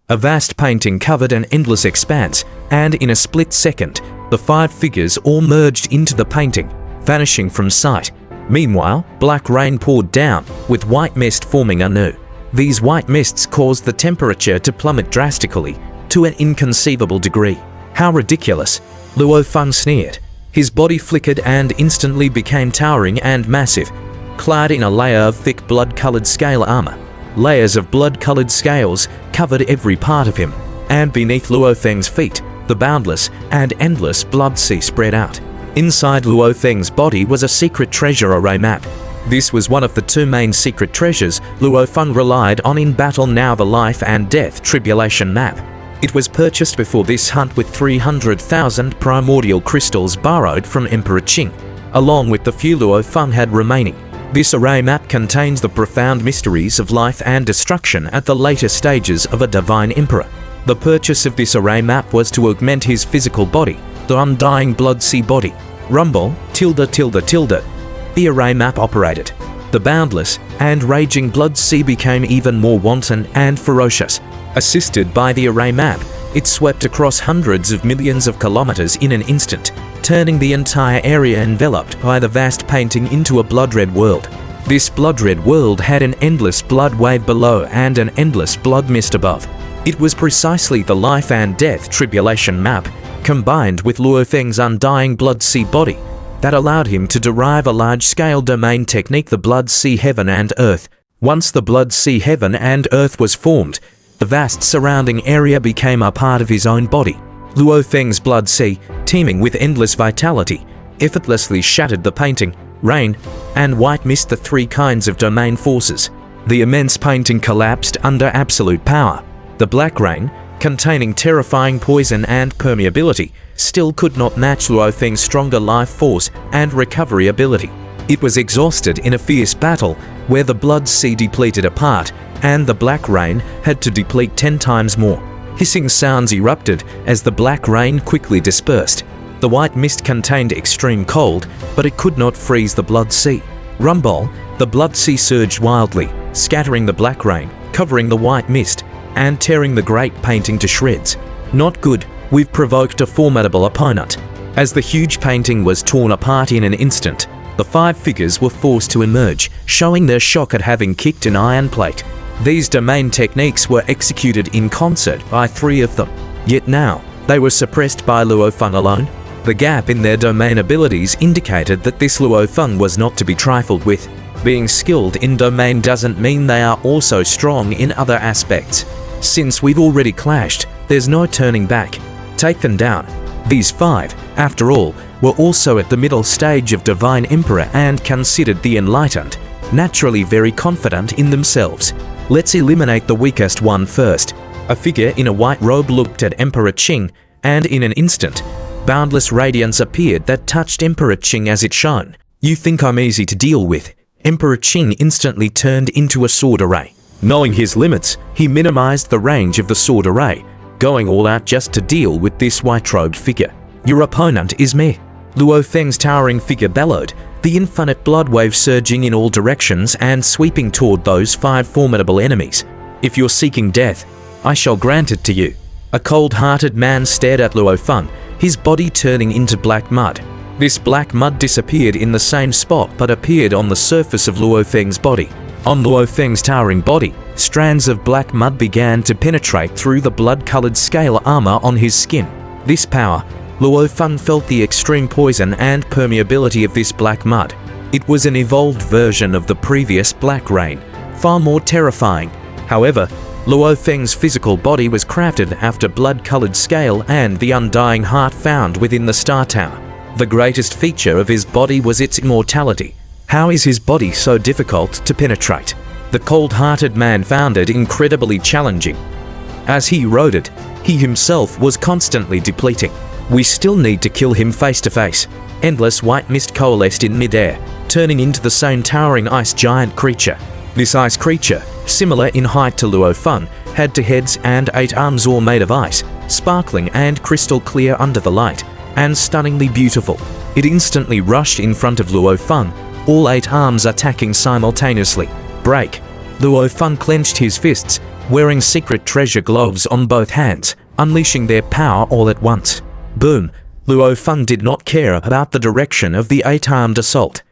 A vast painting covered an endless expanse, and in a split second, the 5 figures all merged into the painting, vanishing from sight. Meanwhile, black rain poured down, with white mist forming anew. These white mists caused the temperature to plummet drastically, to an inconceivable degree. How ridiculous, Luo Feng sneered. His body flickered and instantly became towering and massive, clad in a layer of thick blood-colored scale armor. Layers of blood-colored scales covered every part of him, and beneath Luo Feng's feet, the boundless and endless blood sea spread out. Inside Luo Feng's body was a secret treasure array map. This was one of the 2 main secret treasures Luo Feng relied on in battle, now the life and death tribulation map. It was purchased before this hunt with 300,000 primordial crystals borrowed from Emperor Qing, along with the few Luo Feng had remaining. This array map contains the profound mysteries of life and destruction at the later stages of a divine emperor. The purchase of this array map was to augment his physical body, the undying blood sea body. Rumble, tilde tilde tilde. The array map operated. The boundless and raging blood sea became even more wanton and ferocious. Assisted by the array map, it swept across hundreds of millions of kilometers in an instant, turning the entire area enveloped by the vast painting into a blood-red world. This blood-red world had an endless blood wave below and an endless blood mist above. It was precisely the life and death tribulation map, combined with Luo Feng's undying blood sea body, that allowed him to derive a large-scale domain technique, the blood sea heaven and earth. Once the blood sea heaven and earth was formed, the vast surrounding area became a part of his own body. Luo Feng's blood sea, teeming with endless vitality, effortlessly shattered the painting, rain, and white mist, the 3 kinds of domain forces. The immense painting collapsed under absolute power. The black rain, containing terrifying poison and permeability, still could not match Luo Feng's stronger life force and recovery ability. It was exhausted in a fierce battle where the blood sea depleted apart, and the black rain had to deplete 10 times more. Hissing sounds erupted as the black rain quickly dispersed. The white mist contained extreme cold, but it could not freeze the blood sea. Rumble, the blood sea surged wildly, scattering the black rain, covering the white mist, and tearing the great painting to shreds. Not good, we've provoked a formidable opponent. As the huge painting was torn apart in an instant, the 5 figures were forced to emerge, showing their shock at having kicked an iron plate. These domain techniques were executed in concert by 3 of them, yet now they were suppressed by Luo Feng alone. The gap in their domain abilities indicated that this Luo Feng was not to be trifled with. Being skilled in domain doesn't mean they are also strong in other aspects. Since we've already clashed, there's no turning back. Take them down. These 5, after all, were also at the middle stage of Divine Emperor and considered the enlightened, naturally very confident in themselves. Let's eliminate the weakest one first. A figure in a white robe looked at Emperor Qing, and in an instant, boundless radiance appeared that touched Emperor Qing as it shone. You think I'm easy to deal with? Emperor Qing instantly turned into a sword array. Knowing his limits, he minimized the range of the sword array, going all out just to deal with this white-robed figure. Your opponent is me. Luo Feng's towering figure bellowed, the infinite blood wave surging in all directions and sweeping toward those 5 formidable enemies. If you're seeking death, I shall grant it to you. A cold-hearted man stared at Luo Feng, his body turning into black mud. This black mud disappeared in the same spot but appeared on the surface of Luo Feng's body. On Luo Feng's towering body, strands of black mud began to penetrate through the blood-colored scale armor on his skin. This power, Luo Feng felt the extreme poison and permeability of this black mud. It was an evolved version of the previous black rain, far more terrifying. However, Luo Feng's physical body was crafted after blood-colored scale and the undying heart found within the Star Tower. The greatest feature of his body was its immortality. How is his body so difficult to penetrate? The cold-hearted man found it incredibly challenging. As he rode it, he himself was constantly depleting. We still need to kill him face to face. Endless white mist coalesced in mid-air, turning into the same towering ice giant creature. This ice creature, similar in height to Luo Feng, had 2 heads and 8 arms all made of ice, sparkling and crystal clear under the light, and stunningly beautiful. It instantly rushed in front of Luo Feng, all 8 arms attacking simultaneously. Break! Luo Feng clenched his fists, wearing secret treasure gloves on both hands, unleashing their power all at once. Boom! Luo Feng did not care about the direction of the 8-armed assault.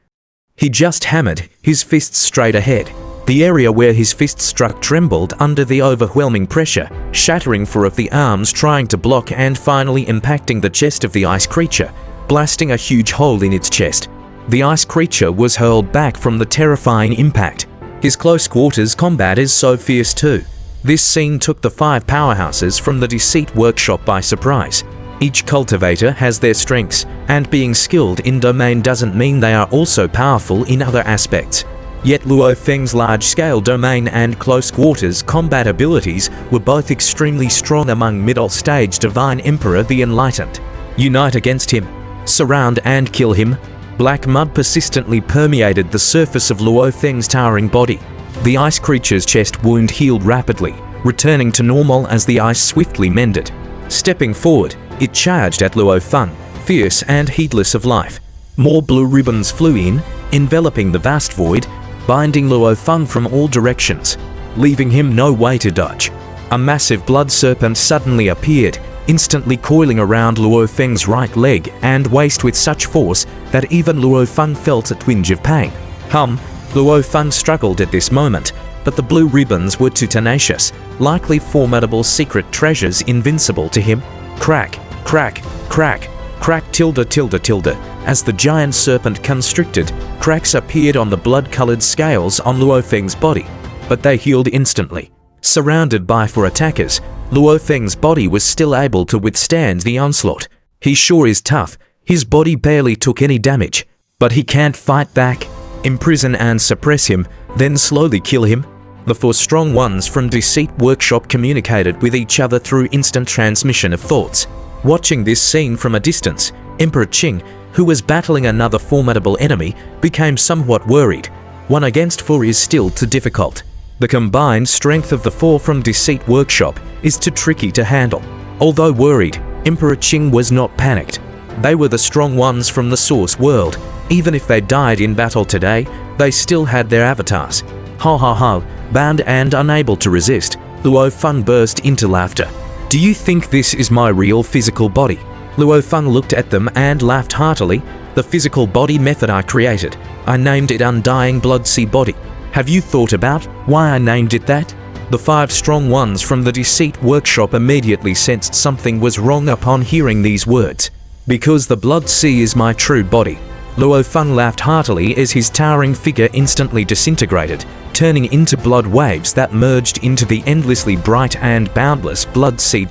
He just hammered his fists straight ahead. The area where his fist struck trembled under the overwhelming pressure, shattering four of the arms trying to block and finally impacting the chest of the ice creature, blasting a huge hole in its chest. The ice creature was hurled back from the terrifying impact. His close quarters combat is so fierce too. This scene took the 5 powerhouses from the Deceit Workshop by surprise. Each cultivator has their strengths, and being skilled in domain doesn't mean they are also powerful in other aspects. Yet Luo Feng's large-scale domain and close quarters combat abilities were both extremely strong among middle-stage Divine Emperor the Enlightened. Unite against him. Surround and kill him. Black mud persistently permeated the surface of Luo Feng's towering body. The ice creature's chest wound healed rapidly, returning to normal as the ice swiftly mended. Stepping forward, it charged at Luo Feng, fierce and heedless of life. More blue ribbons flew in, enveloping the vast void, binding Luo Feng from all directions, leaving him no way to dodge. A massive blood serpent suddenly appeared, instantly coiling around Luo Feng's right leg and waist with such force that even Luo Feng felt a twinge of pain. Luo Feng struggled at this moment, but the blue ribbons were too tenacious, likely formidable secret treasures invincible to him. Crack, crack, crack, crack tilde tilde tilde. As the giant serpent constricted, cracks appeared on the blood-colored scales on Luo Feng's body, but they healed instantly. Surrounded by 4 attackers, Luo Feng's body was still able to withstand the onslaught. He sure is tough. His body barely took any damage, but he can't fight back. Imprison and suppress him, then slowly kill him. The 4 strong ones from Deceit Workshop communicated with each other through instant transmission of thoughts. Watching this scene from a distance, Emperor Qing, who was battling another formidable enemy, became somewhat worried. 1 against 4 is still too difficult. The combined strength of the 4 from Deceit Workshop is too tricky to handle. Although worried, Emperor Qing was not panicked. They were the strong ones from the Source World. Even if they died in battle today, they still had their avatars. Ha ha ha, bound and unable to resist, Luo Feng burst into laughter. Do you think this is my real physical body? Luo Feng looked at them and laughed heartily. The physical body method I created. I named it Undying Blood Sea Body. Have you thought about why I named it that? The 5 strong ones from the Deceit Workshop immediately sensed something was wrong upon hearing these words. Because the Blood Sea is my true body. Luo Feng laughed heartily as his towering figure instantly disintegrated, turning into blood waves that merged into the endlessly bright and boundless Blood Sea.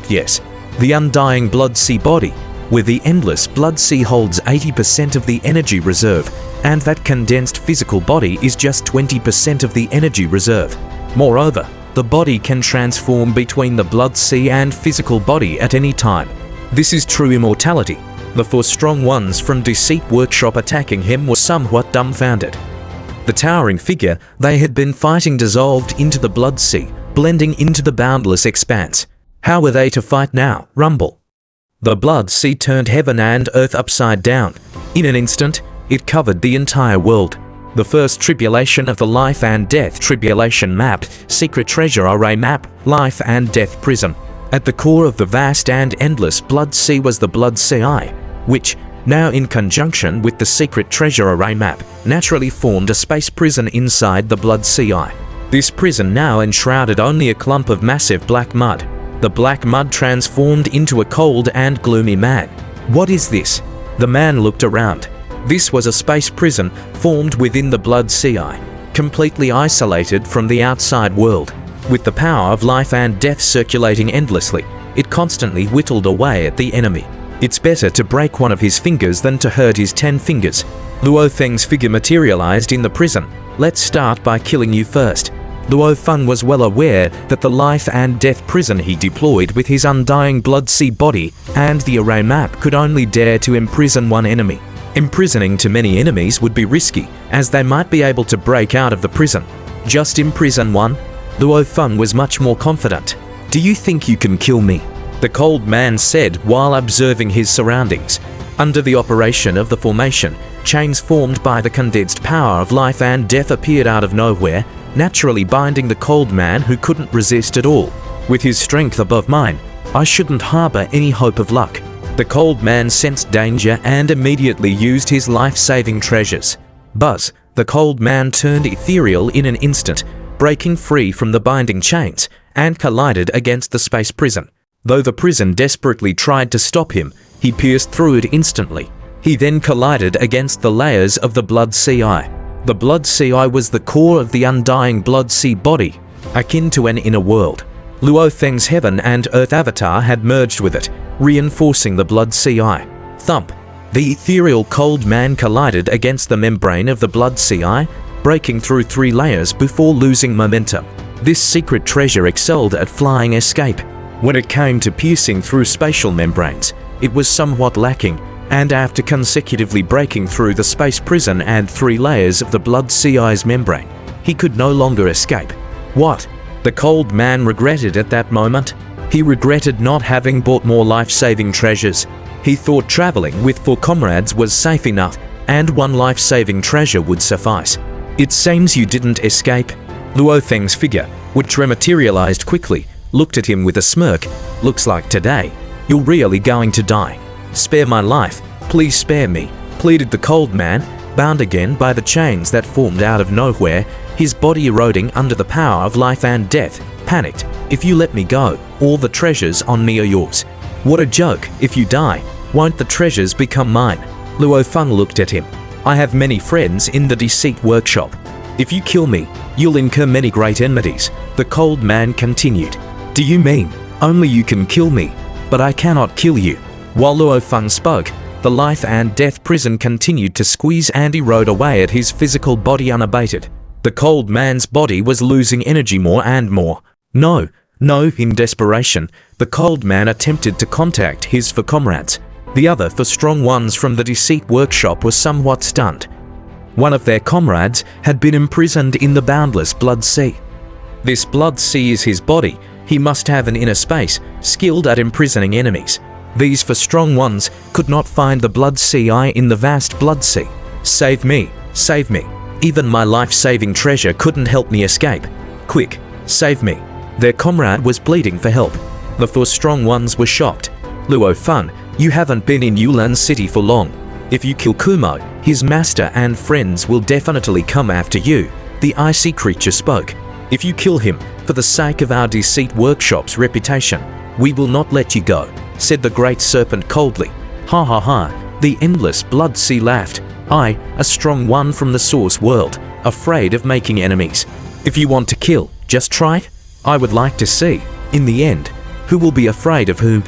Yes, the Undying Blood Sea Body, where the endless Blood Sea holds 80% of the energy reserve, and that condensed physical body is just 20% of the energy reserve. Moreover, the body can transform between the Blood Sea and physical body at any time. This is true immortality. The 4 strong ones from Deceit Workshop attacking him were somewhat dumbfounded. The towering figure they had been fighting dissolved into the Blood Sea, blending into the boundless expanse. How were they to fight now? Rumble. The Blood Sea turned heaven and earth upside down. In an instant, it covered the entire world. The first tribulation of the Life and Death Tribulation Map, Secret Treasure Array Map, Life and Death Prison. At the core of the vast and endless Blood Sea was the Blood Sea Eye, which, now in conjunction with the Secret Treasure Array Map, naturally formed a space prison inside the Blood Sea Eye. This prison now enshrouded only a clump of massive black mud. The black mud transformed into a cold and gloomy man. What is this? The man looked around. This was a space prison formed within the Blood Sea Eye, completely isolated from the outside world. With the power of life and death circulating endlessly, it constantly whittled away at the enemy. It's better to break one of his fingers than to hurt his 10 fingers. Luo Feng's figure materialized in the prison. Let's start by killing you first. Luo Feng was well aware that the life and death prison he deployed with his Undying Blood Sea Body and the array map could only dare to imprison one enemy. Imprisoning too many enemies would be risky, as they might be able to break out of the prison. Just imprison one? Luo Feng was much more confident. Do you think you can kill me? The cold man said while observing his surroundings. Under the operation of the formation, chains formed by the condensed power of life and death appeared out of nowhere, naturally binding the cold man who couldn't resist at all. With his strength above mine, I shouldn't harbor any hope of luck. The cold man sensed danger and immediately used his life-saving treasures. Buzz, the cold man turned ethereal in an instant, breaking free from the binding chains, and collided against the space prison. Though the prison desperately tried to stop him, he pierced through it instantly. He then collided against the layers of the Blood Sea Eye. The Blood Sea Eye was the core of the undying Blood Sea body, akin to an inner world. Luo Feng's heaven and earth avatar had merged with it, reinforcing the Blood Sea Eye. Thump! The ethereal cold man collided against the membrane of the Blood Sea Eye, breaking through 3 layers before losing momentum. This secret treasure excelled at flying escape. When it came to piercing through spatial membranes, it was somewhat lacking, and after consecutively breaking through the space prison and 3 layers of the Blood Sea Eye's membrane, he could no longer escape. What? The cold man regretted at that moment. He regretted not having bought more life-saving treasures. He thought traveling with 4 comrades was safe enough, and 1 life-saving treasure would suffice. It seems you didn't escape. Luo Feng's figure, which rematerialized quickly, looked at him with a smirk. Looks like today, you're really going to die. Spare my life, please spare me, pleaded the cold man, bound again by the chains that formed out of nowhere, his body eroding under the power of life and death. Panicked, if you let me go, all the treasures on me are yours. What a joke, if you die, won't the treasures become mine? Luo Feng looked at him. I have many friends in the Deceit Workshop. If you kill me, you'll incur many great enmities, the cold man continued. Do you mean, only you can kill me, but I cannot kill you? While Luo Feng spoke, the life and death prison continued to squeeze and erode away at his physical body unabated. The cold man's body was losing energy more and more. No, in desperation, the cold man attempted to contact his 4 comrades. The other 4 strong ones from the Deceit Workshop were somewhat stunned. One of their comrades had been imprisoned in the boundless Blood Sea. This Blood Sea is his body. He must have an inner space, skilled at imprisoning enemies. These 4 strong ones could not find the Blood Sea Eye in the vast Blood Sea. Save me, save me. Even my life-saving treasure couldn't help me escape. Quick, save me. Their comrade was pleading for help. The 4 strong ones were shocked. Luo Feng, you haven't been in Yulan City for long. If you kill Kumo, his master and friends will definitely come after you, the icy creature spoke. If you kill him, for the sake of our Deceit Workshop's reputation, we will not let you go, said the great serpent coldly. Ha ha ha, the endless Blood Sea laughed. I, a strong one from the source world, afraid of making enemies. If you want to kill, just try it. I would like to see, in the end, who will be afraid of whom.